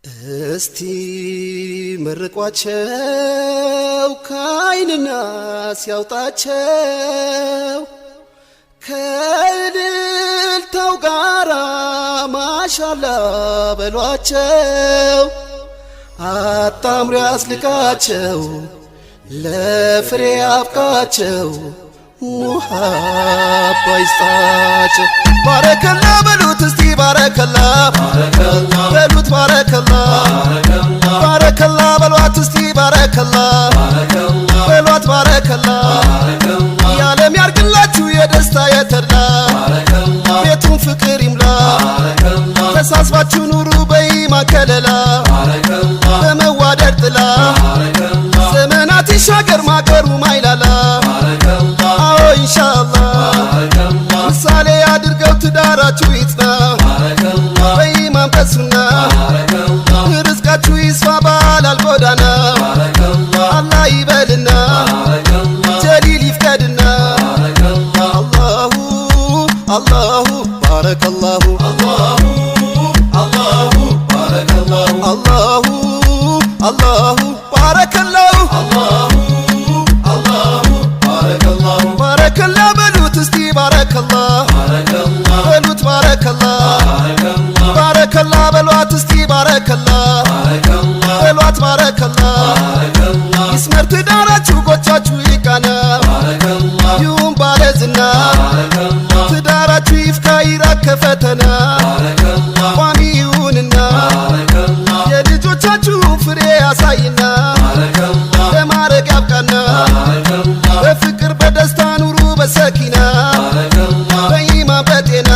እስቲ መርቋቸው ከዓይንና ሲያውጣቸው ከእልልታው ጋራ ማሻላ በሏቸው አጣምሮ ያስልቃቸው ለፍሬ አብቃቸው ሙሃባ ይስጣቸው። ባረከላ በሉት እስቲ ባረከላ በሉት ባረከላ ባረከላ በሏት እስቲ ባረከላ በሏት ባረከላ የዓለም ያርግላችሁ የደስታ የተድላ ቤቱን ፍቅር ይምላ ተሳስባችሁ ኑሩ በኢማን ከለላ በመዋደድ ጥላ ዘመናት ይሻገር ማገሩ ማይላላ አዎ ኢንሻአላህ ምሳሌ አድርገው ትዳራችሁ ይጽና በኢማን በሱና ርዝቃችሁ ይስፋ ባላል ጎዳና አላህ ይበልና ጀሊል ይፍቀድና አላሁ አላሁ ባረከላሁ አላሁ አላሁ ባረከላሁ አላሁ አላሁ ባረከላሁ አላሁ አላሁ ባረከላሁ ባረከላ በሉት እስቲ ባረከላ በሉት ባረከላ ባረከላ በሏት እስቲ ባረከላ በሏት ባረከላ ይስመር ትዳራችሁ ጎቻችሁ ይቃና ይሁን ባለዝና ትዳራችሁ ይፍካ ይራቅ ከፈተና ቋሚ ይሁንና የልጆቻችሁን ፍሬ ያሳይና ለማረግ ያብቃና በፍቅር በደስታ ኑሩ በሰኪና በኢማን በጤና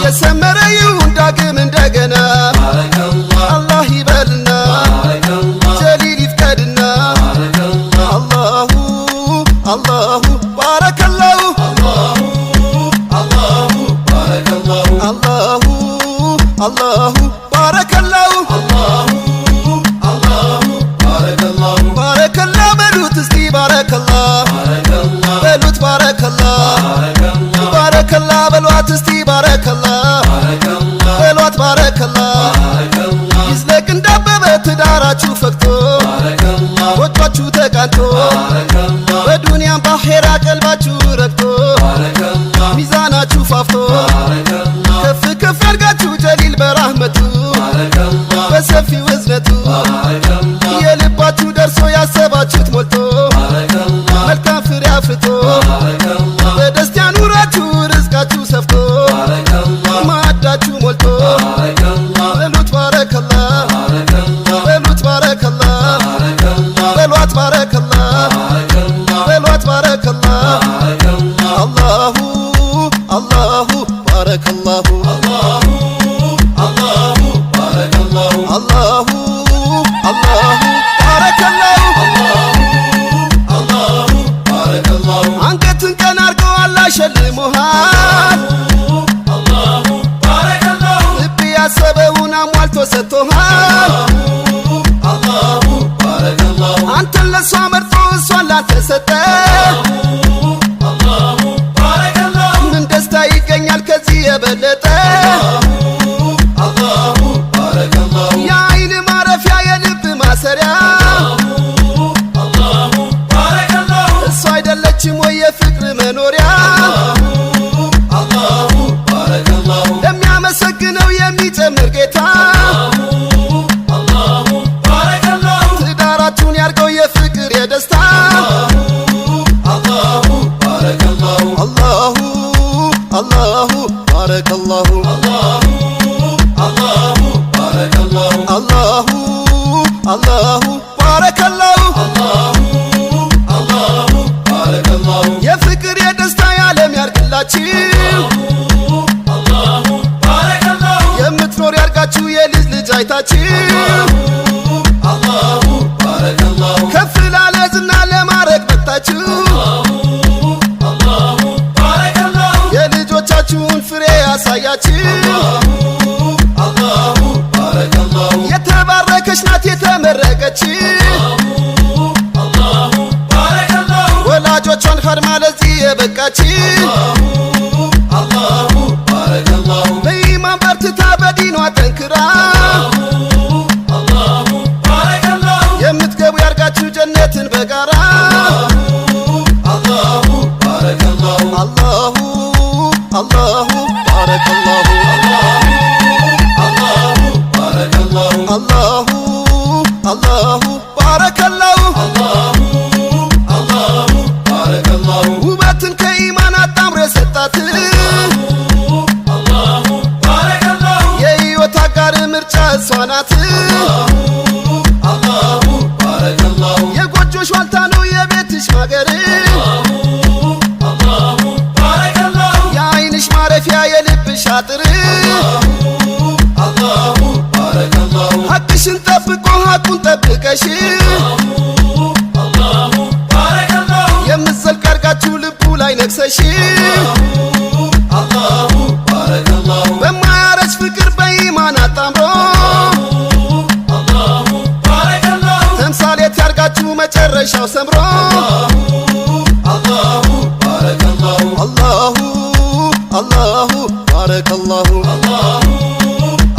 የሰመረ ይሁን ዳግም እንደገና አላህ ይበልና ጀሊል ይፍቀድና አላሁ አላሁ ባረከላሁ አላሁ ባረከላሁ አላሁ አላሁ ባረከላሁ አላሁ ባረከላሁ ባረከላ በሉት እስቲ ባረከላ በሉት ባረከላ ባረከላ በሏት እስቲ ባረከላ በሏት ባረከላ ይዝለቅ እንዳበበ ትዳራችሁ ፈክቶ ጎጇችሁ ተቃንቶ በዱንያም ባኼራ ቀልባችሁ ረግቶ ሚዛናችሁ ፋፍቶ ከፍ ከፍ ያርጋችሁ ጀሊል በራህመቱ በሰፊው እዝነቱ የልባችሁ ደርሶ ያሰባችሁት ሞልቶ መልካም ፍሬ አፍርቶ በደስታ ኑራችሁ ርዝቃችሁ ሰፍቶ ማዕዳችሁ ሞልቶ በሉት ባረከላ በሉት ባረከላ በሏት ባረከላ በሏት ባረከላ አላሁ አላሁ ባረከላሁ አላሁ አላሁ ባረከላሁ አላሁ አላሁ ባረከላሁ አላሁ ባረከላሁ አንገትን ቀና አርገው አላህ ሸልሞሃል አላሁ ባረከላሁ ልብ ያሰበውን አሟልቶ ሰጥቶሃል አላሁ ባረከላሁ አንተን ለሷ መርጦ እሷን ላንተ ሰጠ አላሁ ባረከላሁ ምን ደስታ ይገኛል ከዚህ የበለጠ አላሁ ባረከላሁ የዓይን ማረፊያ የልብ ማሰሪያ አላሁ ባረከላሁ እሷ አይደለችም ወይ የፍቅር መኖሪያ አላሁ ባረከላሁ ለሚያመሰግነው የሚጨምር ጌታ አላሁ ባረከላሁ ትዳራችሁን ያርገው የፍቅር የደስታ አላሁ ባረከላሁ አላሁ አላሁ ባረከላሁ አላሁ አላሁ ባረከላሁ አላሁ አላሁ ባረከላሁ አላሁ ባረከላሁ የፍቅር የደስታ የዓለም ያርግላችሁ አላሁ ባረከላሁ የምትኖር ያርጋችሁ የልጅ ልጅ አይታችሁ አላሁ ባረከላሁ ከፍ ላለ ዝና ለማረግ በታችሁ አላሁ ባረከላሁ የልጆቻችሁን ፍሬ ያሳያችሁ አላሁ ባረከላሁ የተባረከች ናት የተመረቀች አላሁ ባረከላሁ ወላጆቿን ኸድማ ለዚህ የበቃች አላሁ ባረከላሁ በኢማን በርትታ በዲኗ ጠንክራ እሷ ናት አላሁ ባረከላሁ የጎጆሽ ዋልታ ነው የቤትሽ ማገር አላሁ ባረከላሁ የዓይንሽ ማረፊያ የልብሽ አጥር አላሁ ባረከላሁ ሐቅሽን ጠብቆ ሐቁን ጠብቀሽ አላሁ ባረከላሁ የምትዘልቅ አርጋችሁ ልቡ ላይ ነግሰሽ አላሁ ባረከላሁ በማያረጅ ፍቅር በኢማን አጣምሮ አላሁ ባረከላሁ ተምሳሌት ያርጋችሁ መጨረሻው ሰምሮ አላሁ ባረከላሁ አላሁ አላሁ ባረከላሁ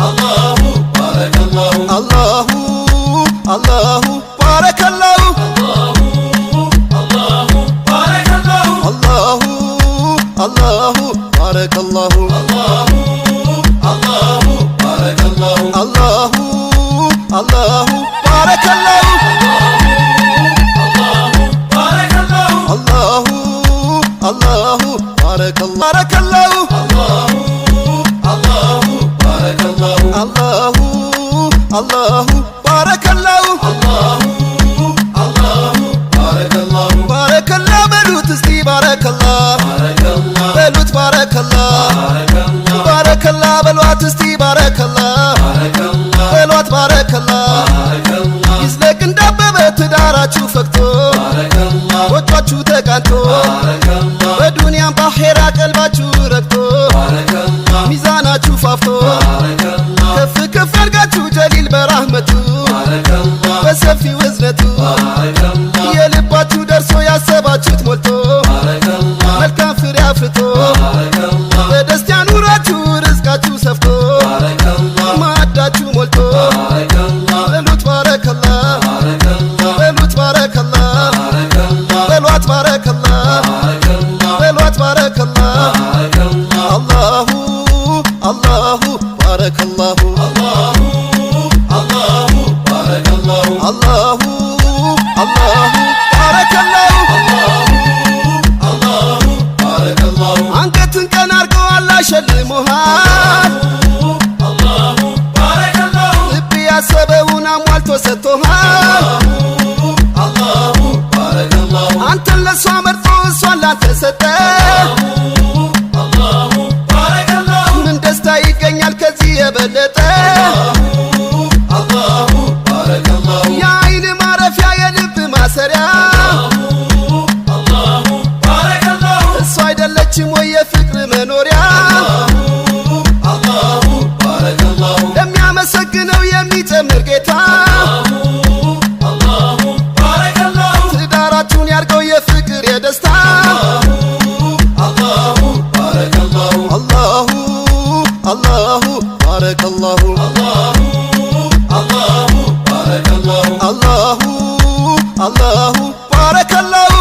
አላሁ ባረከላሁ አላሁ አላሁ ባረከላሁ አላሁ ባረከላሁ አላሁ አላሁ ባረከላሁ አላሁ ባረከላሁ አላሁ አላሁ ባረከላሁ አላሁ አላሁ ባረከላሁ አላሁ ባረከላሁ አላሁ አላሁ ባረከላሁ አላሁ ባረከላሁ ባረከላ በሉት እስቲ ባረከላ በሉት ባረከላ ባረከላ በሏት እስቲ ባረከላ በሏት ባረከላ ይዝለቅ እንዳበበ ትዳራችሁ ፈክቶ ጎጇችሁ ተቃንቶ በዱንያም ባኼራ ቀልባችሁ ረግቶ ሚዛናችሁ ፋፍቶ ከፍ ከፍ ያርጋችሁ ጀሊል በራህመቱ በሰፊው እዝነቱ የልባችሁ ደርሶ ያሰባችሁት ሞልቶ መልካም ፍሬ አፍርቶ በደስታ ኑራችሁ ርዝቃችሁ ሰፍቶ ማዕዳችሁ ሞልቶ በሉት ባረከላ በሉት ባረከላ በሏት ባረከላ በሏት ባረከላ አላሁ አላሁ ባረከላሁ አላሁ ባረከላሁ አላሁ አላሁ ባረከላሁ አላሁ ባረከላሁ አንገትን ቀና አርገው አላህ ሸልሞሃል አላሁ ባረከላሁ ልብ ያሰበውን አሟልቶ ሰጥቶሃል አላሁ ባረከላሁ አንተን ለሷ መርጦ እሷን ላንተ ሰጠ አላሁ ባረከላሁ ምን ደስታ ይገኛል ከዚህ የበለጠ አላሁ ባረከላሁ የዓይን ማረፊያ የልብ ማሰሪያ አላሁ ባረከላሁ እሷ አይደለችም ወይ የፍቅር መኖሪያ አላሁ ባረከላሁ ለሚያመሰግነው የሚጨምር ጌታ አላሁ ባረከላሁ ትዳራችሁን ያርገው የፍቅር የደስታ አላሁ ባረከላሁ አላሁ አላሁ ባረከላሁ አላሁ ባረከላሁ አላሁ አላሁ ባረከላሁ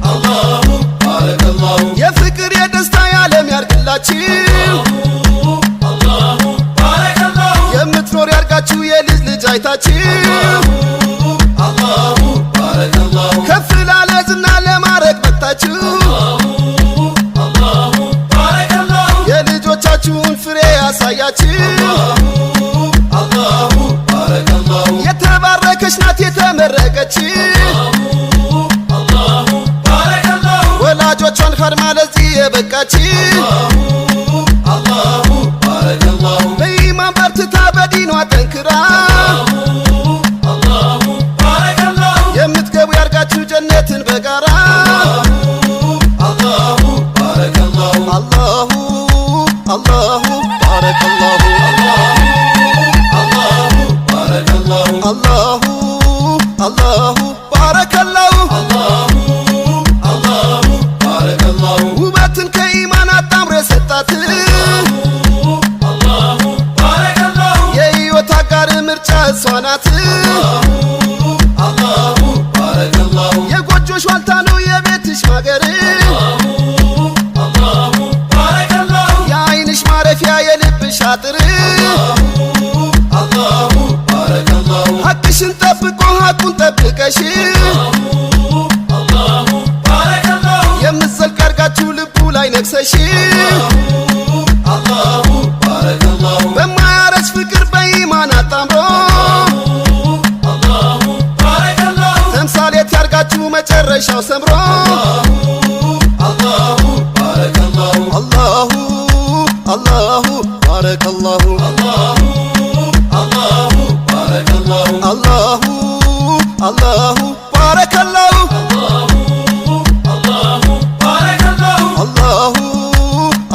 አላሁ ባረከላሁ የፍቅር የደስታ የዓለም ያርግላችሁ አላሁ ባረከላሁ የምትኖር ያርጋችሁ የልጅ ልጅ አይታችሁ አላሁ ባረከላሁ ከፍ ላለ ዝና ለማረግ በቅታችሁ አላሁ ባረከላሁ የልጆቻችሁን ፍሬ ያሳያችሁ አላሁ ባረከላሁ የተባረከች ናት የተመረቀች አላሁ ባረከላሁ ወላጆቿን ኸድማ ለዚህ የበቃች አላሁ ባረከላሁ በኢማን በርትታ በዲኗ ጠንክራ አላሁ ባረከላሁ የምትገቡ ያርጋችሁ ጀነትን በጋራ አላሁ ባረከላሁ አላሁ አላሁ ባረከላሁ አላሁ ባረከላሁ አላሁ አላሁ ባረከላሁ አላሁ ባረከላሁ ውበትን ከኢማን አጣምሮ የሰጣት አላሁ ባረከላሁ የሕይወት አጋር ምርጫ እሷ ናት አላሁ ባረከላሁ የጎጆሽ ዋልታ ነው የቤትሽ ማገር አላሁ ባረከላሁ የዓይንሽ ማረፊያ የልብሽ አጥር አላሁ ባረከላሁ ሐቅሽን ጠብቆ ሐቁን ጠብቀሽ አላሁ ባረከላሁ የምትዘልቅ አርጋችሁ ልቡ ላይ ነግሰሽ አላሁ ባረከላሁ በማያረጅ ፍቅር መጨረሻው ሰምሮ አላሁ ባረከላሁ አላሁ አላሁ ባረከላሁ አላሁ ባረከላሁ አላሁ አላሁ ባረከላሁ አላሁ ባረከላሁ አላሁ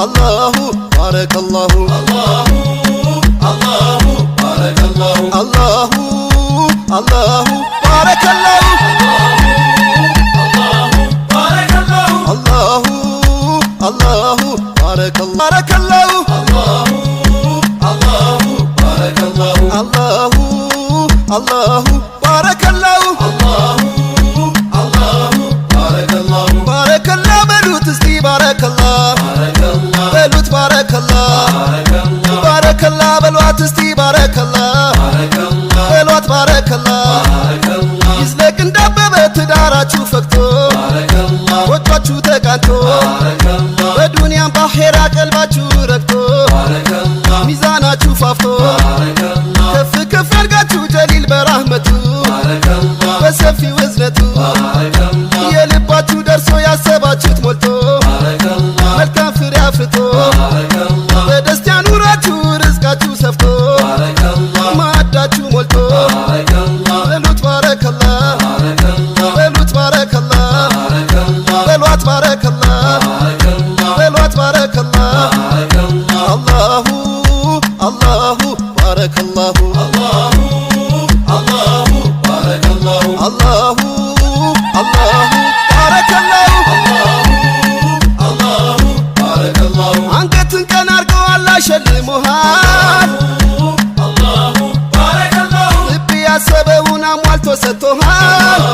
አላሁ ባረከላሁ አላሁ ባረከላሁ አላሁ አላሁ ባረከላሁ አላሁ አላሁ ባረከላሁ አላሁ ባረከላሁ አላሁ አላሁ ባረከላሁ አላሁ ባረከላሁ ባረከላ በሉት እስቲ ባረከላ በሉት ባረከላ ባረከላ በሏት እስቲ ባረከላ በሏት ባረከላ ይዝለቅ እንዳበበ ትዳራችሁ ፈክቶ ጎጇችሁ ተቃንቶ በዱንያም ባኼራ ቀልባችሁ ረግቶ ሚዛናችሁ ፋፍቶ ከፍ ከፍ ያድርጋችሁ ጀሊል በራህመቱ በሰፊው እዝነቱ የልባችሁ ደርሶ ያሰባችሁት ሞልቶ መልካም ፍሬ አፍርቶ በደስታ ኑራችሁ ርዝቃችሁ ሰፍቶ ማዕዳችሁ ሞልቶ በሉት ባረከላ በሉት ባረከላ በሏት ባረከላ በሏት ባረከላ አላሁ አላሁ ባረከላሁ አላሁ ባረከላሁ አላሁ አላሁ ባረከላሁ አላሁ ባረከላሁ አንገትን ቀን አርገው አላህ ሸልሞሃል አላሁ ባረከላሁ ልብ ያሰበውን አሟልቶ ሰጥቶሃል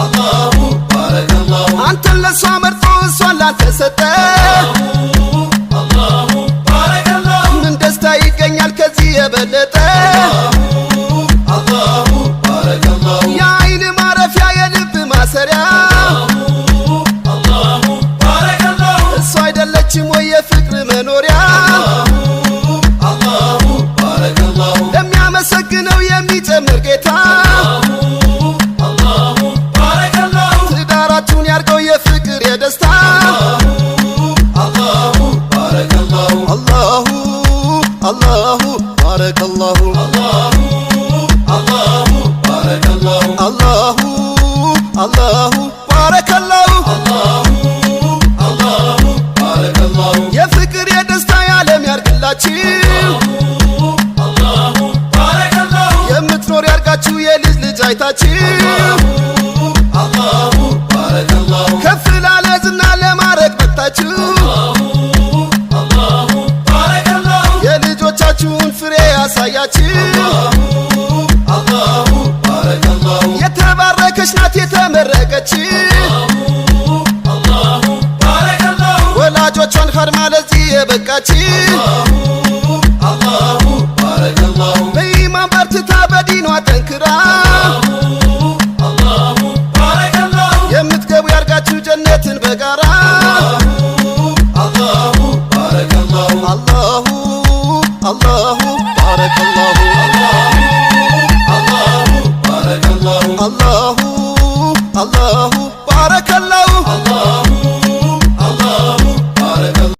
አላሁ ባረከላሁ አንተን ለሷ መርጦ እሷን ላንተ ሰጠ አላሁ ባረከላሁ ምን ደስታ ይገኛል ከዚህ የበለጠ አላሁ ባረከላሁ የአይን ማረፊያ የልብ ማሰሪያ አላሁ ባረከላሁ እሷ አይደለችም ወይ የፍቅር መኖሪያ አላሁ ባረከላሁ ለሚያመሰግነው የሚጨምር ጌታ አላሁ ባረከላሁ ትዳራችሁን ያርገው የፍቅር የደስታ አላሁ ባረከላሁ አላሁ አላሁ ባረከላሁ አላሁ ባረከላሁ አላሁ አላሁ ባረከላሁ አላሁ ባረከላሁ የፍቅር የደስታ የዓለም ያርግላችሁ አላሁ ባረከላሁ የምትኖር ያርጋችሁ የልጅ ልጅ አይታችሁ አላሁ ባረከላሁ ከፍ ላለ ዝና ለማረግ በቅታችሁ አላሁ ባረከላሁ የልጆቻችሁን ፍሬ ያሳያችሁ አላሁ ባረከላሁ የተባረከች ናት የተመረቀች አላሁ ባረከላሁ ወላጆቿን ኸድማ ለዚህ የበቃች አላሁ ባረከላሁ በኢማን በርትታ በዲኗ ጠንክራ አላሁ ባረከላሁ የምትገቡ ያርጋችሁ ጀነትን በጋራ አላሁ ባረከላሁ አላሁ አላሁ ባረከላሁ አላሁ ባረከላሁ አላሁ አላሁ ባረከላሁ አላሁ ባረከላሁ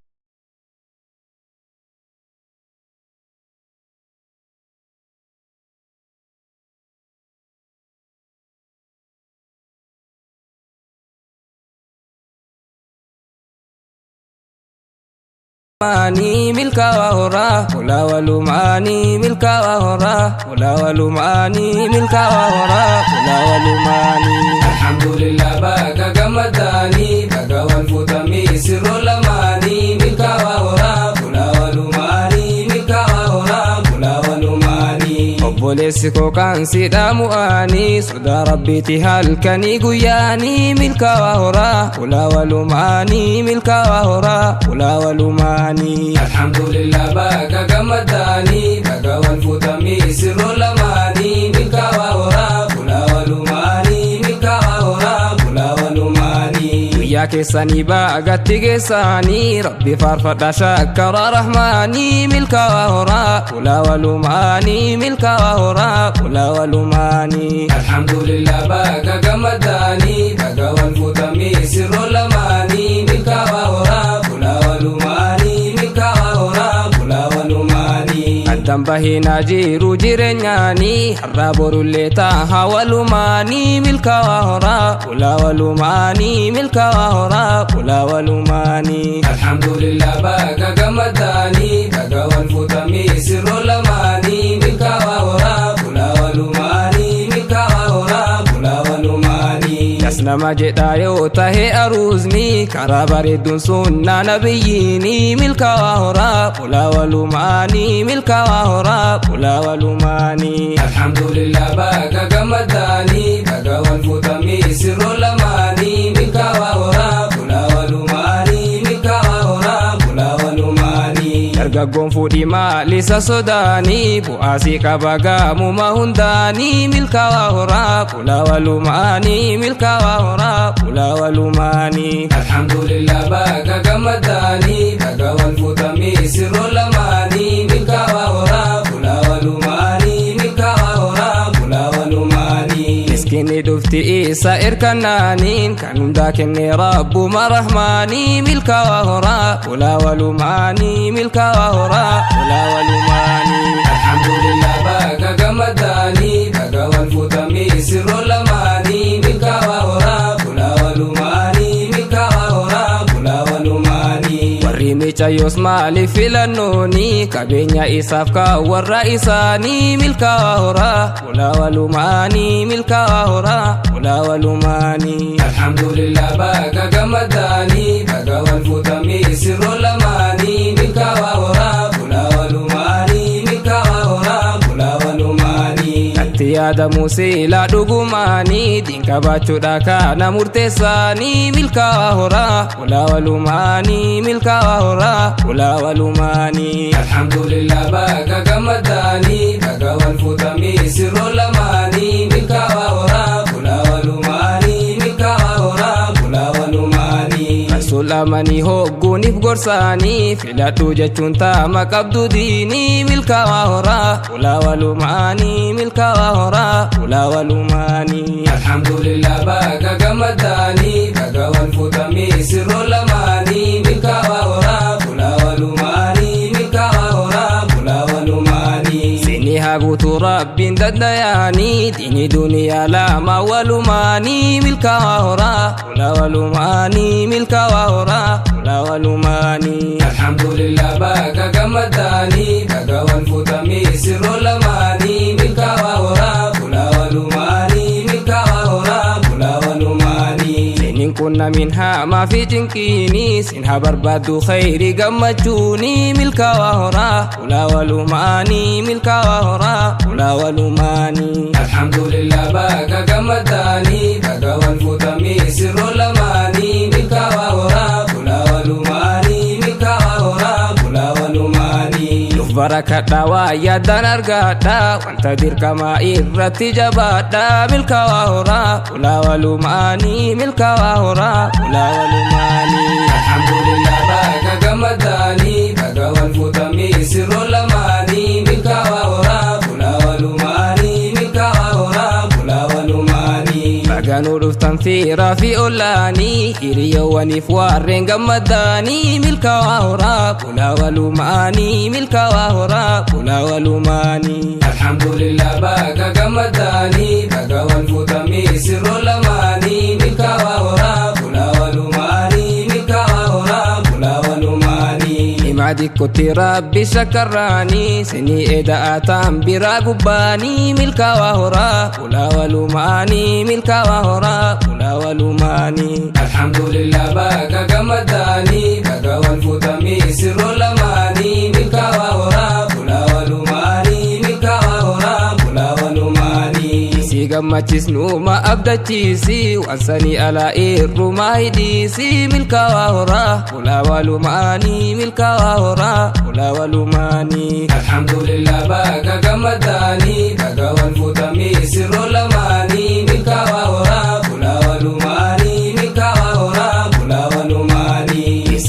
ماني ملكا وهرا ولا ولماني ملكا وهرا ولا ولماني ملكا وهرا ولا ولماني الحمد لله باقا قمداني باقا والفوتمي سر لماني ملكا وهرا ولا ولماني ملكا وهرا ولا ولماني obboleessi koo kan sidhaamu ani sodaa rabbiiti halkanii guyyaanii milkaa waa horaa ulaa walumaanii milkaa waa horaa ulaa walumaanii alhamdulillah baga gammadaanii baga wal fuutamii sirroo lamaanii milkaa waa horaa ulaa walumaanii milkaa waa horaa ulaa walumaanii guyyaa keessanii baagatti geessanii rabbi faarfadha shakkara rahmaanii milka waa horaa kula walumaanii milka waa horaa kula walumaanii alhamdulillah baga gamadanii baga wal futami sirro lamanii milka waa horaa kula walumaanii milka waa horaa kula walumaanii addan bahina jiru jireenyaanii har'a borullee taha walumaanii milka waa horaa kula walumaanii milka waa horaa kula walumaanii alhamdulillah baga gamadanii baga wal futami sirro lamanii milka waa horaa kula walumaanii milka waa horaa kula walumaanii nama jedha yoo tahe aruuzni karaa bareedduun sunnaa nabiyyiini milka waa horaa kula walumaanii milka waa horaa kula walumaanii alhamdulillah baga gamadanii baga wal futami sirro lamanii milka waa horaa kula walumaanii milka waa horaa kula walumaanii dargaggoon fuudhi maalisa sodaanii bu'aasii qaba gaamuma hundaanii milka waa horaa kula walumaanii milka waa horaa kula walumaanii alhamdulillah baga gamadanii baga wal futami sirro lamanii milka waa horaa kula walumaanii milka waa horaa kula walumaanii miskiinni dhufti isa irkannaaniin kan hundaa kenne rabbuma rahmaanii milka waa horaa kula walumaanii milka waa horaa kula walumaanii alhamdulillah baga gamadanii baga wal futami sirro lamanii milka waa horaa kula walumaanii milka waa horaa kula walumaanii warri micayyos maaliif filannooni qabeenya isaaf ka warra isaanii milka waa horaa kula walumaanii milka waa horaa kula walumaanii alhamdulillah baga gamadanii baga wal futami sirro lamanii milka waa horaa kula walumaanii milka waa horaa kula walumaanii atti yaadamu siilaa dhugumaanii diin qabaachuudha kana murteessaanii milka waa horaa kula walumaanii milka waa horaa kula walumaanii alhamdulillah baga gamadanii baga wal futami sirro lamanii milka waa horaa kula walumaanii milka waa horaa kula walumaanii rasuulamanii hogguuniif gorsaanii filadhu jechuun taama qabdu diinii milka waa horaa kula walumaanii milka waa horaa kula walumaanii alhamdulillah baga gamadanii baga wal futami sirro lamanii milka waa horaa kula walumaanii milka waa horaa kula walumaanii sini haguutu rabbiin dandayaanii diini duniyaa lama walumaanii milka waa horaa kula walumaanii milka waa horaa kula walumaanii alhamdulillah baga gamadanii baga wal futami sirro lamanii milka waa horaa kula walumaanii milka waa horaa kula walumaanii sinin kunna min hamaa fi cinqiini sin haa barbaaddu khayri gammachuuni milka waa horaa kula walumaanii milka waa horaa kula walumaanii alhamdulillah baga gamadanii baga wal futami sirro lamanii milka waa horaa kula walumaanii milka waa horaa kula walumaanii nuuf barakadha waa yaaddan argadha wanta dirqamaa irratti jabaadha milka waa horaa kula walumaanii milka waa horaa kula walumaanii alhamdulillah baga gamadanii baga wal futami sirro lamanii milka waa horaa kula walumaanii milka waa horaa kula walumaanii baganuu dhuftan fiiraa fi ollaanii hiriyoowwaniif warreen gammadaanii milka waa horaa kula walumaanii milka waa horaa kula walumaanii alhamdulillah baga gamadanii baga wal futami sirro lamanii milka waa horaa kula walumaanii milka waa horaa kula walumaanii himaa dikkotti rabbi shakkarraanii sinii eda'ataan biraa gubbaanii milka waa horaa kula walumaanii milka waa horaa kula walumaanii alhamdulillah baga gamadanii baga wal futami sirro lamanii milka waa horaa kula walumaanii milka waa horaa kula walumaanii si gammachisnuuma abdachiisi wansanii alaa irrumaa hidhiisi milka waa horaa kula walumaanii milka waa horaa kula walumaanii alhamdulillah baga gamadanii baga wal futami sirro lamanii milka waa horaa kula walumaanii milka waa horaa kula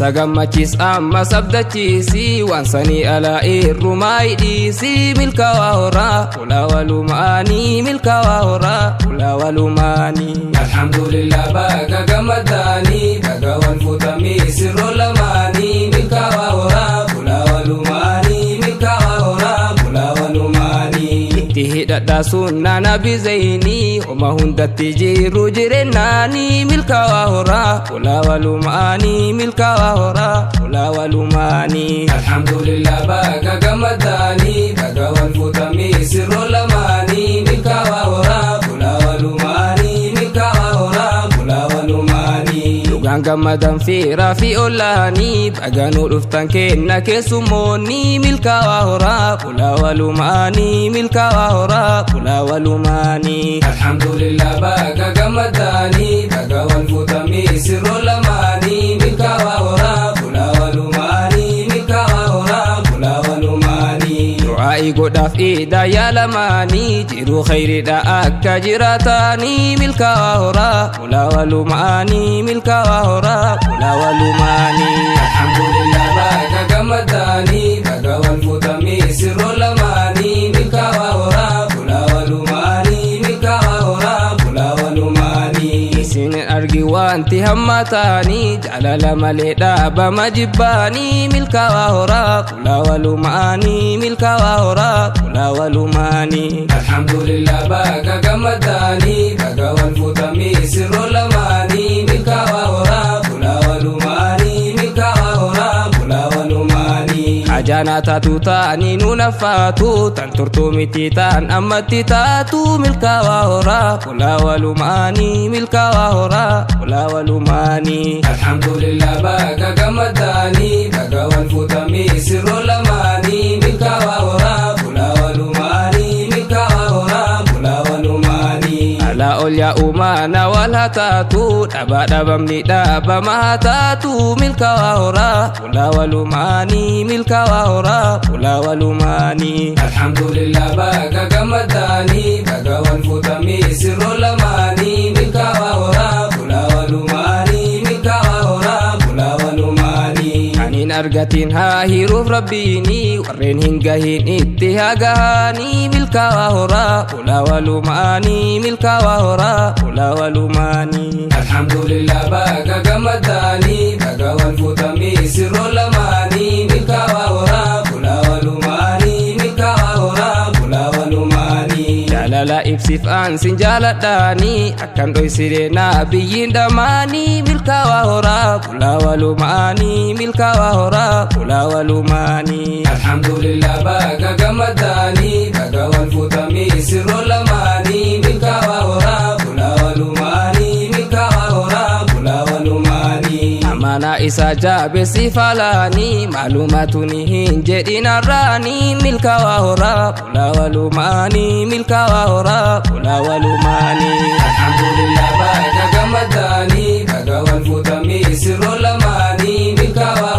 sagamachis amma sabdachiisi wansanii alaa irrumaayidhiisi milkaawaa horaa kulaa walumaanii milkaawaa horaa kulaa walumaanii. Alhamdulillah baga gamadaanii baga wal futamii sirroo lamaanii milkaawaa horaa kulaa walumaanii milkaawaa horaa kulaa walumaanii. Itti hidhadhaa sunnaa nabi zaynii homa hundatti jiru jireennaanii milkaawaa horaa kulaa walumaanii milkaawaa horaa kulaa walumaanii. Alhamdulillah baga gamadaanii baga wal futamii sirroo lamaanii milkaawaa horaa kulaa walumaanii milkaawaa horaa kulaa walumaanii. Dhugaan gammadan fiiraa fi ollaanii baganuu dhuftan kenna keessummoonni milkaawaa horaa kulaa walumaanii milkaawaa horaa kulaa walumaanii. Alhamdulillah baga gamadaanii baga wal futamii sirroo lamaanii milkaawaa horaa kulaa walumaanii milkaawaa horaa kulaa walumaanii. Du'aa'i godhaaf iidaa yaalamaanii jiruu khayriidha akka jiraataanii milkaawaa horaa kulaa walumaanii milkaawaa horaa kulaa walumaanii. Alhamdulillah baga gamadaanii baga wal futamii sirroo lamaanii milkaawaa horaa kulaa walumaanii milkaawaa horaa kulaa walumaanii. Isin argi wanti hammataanii jaalala malee dhaabama jibbaanii milkaawaa horaa kulaa walumaanii milkaawaa horaa kulaa walumaanii. Alhamdulillah baga gamadaanii baga wal futamii sirroo lamaanii milkaawaa horaa kulaa walumaanii milkaawaa horaa kulaa walumaanii. Ajaana taatu taanii nuuna faatu tan turtuu miti taan ammatti taatu milkaawaa horaa kulaa walumaanii milkaawaa horaa kulaa walumaanii. Alhamdulillah baga gamadaanii baga wal futamii sirroo lamaanii milkaawaa horaa kulaa walumaanii milkaawaa horaa kulaa walumaanii. Alaa ol yaa uumana wal hataatu dhabaa dhabamni dhaabama hataatu milkaawaa horaa kulaa walumaanii milkaawaa horaa kulaa walumaanii. Alhamdulillah baga gamadaanii baga wal futamii sirroo lamaanii milkaawaa horaa kulaa walumaanii milkaawaa horaa kulaa walumaanii. Anin argatiin haa hiruuf rabbiini warreen hin gahin itti haa gahanii milkaawaa horaa kulaa walumaanii milkaawaa horaa kulaa walumaanii. Alhamdulillah baga gamadaanii baga wal futamii sirroo lamaanii milkaawaa horaa kulaa walumaanii milkaawaa horaa kulaa walumaanii. Jaalala ibsiif aansin jaaladhaanii akkan dhoysire naa biyyiin dhamaanii milkaawaa horaa kulaa walumaanii milkaawaa horaa kulaa walumaanii. Alhamdulillah baga gamadaanii baga wal futamii sirroo lamaanii milkaawaa horaa kulaa walumaanii milkaawaa horaa kulaa walumaanii. Amaanaa isaa jaabessi faalaanii maalumaatuni hin jedhin arraanii milkaawaa horaa kulaa walumaanii milkaawaa horaa kulaa walumaanii. Alhamdulillah baga gamadaanii baga wal futamii sirroo lamaanii milkaawaa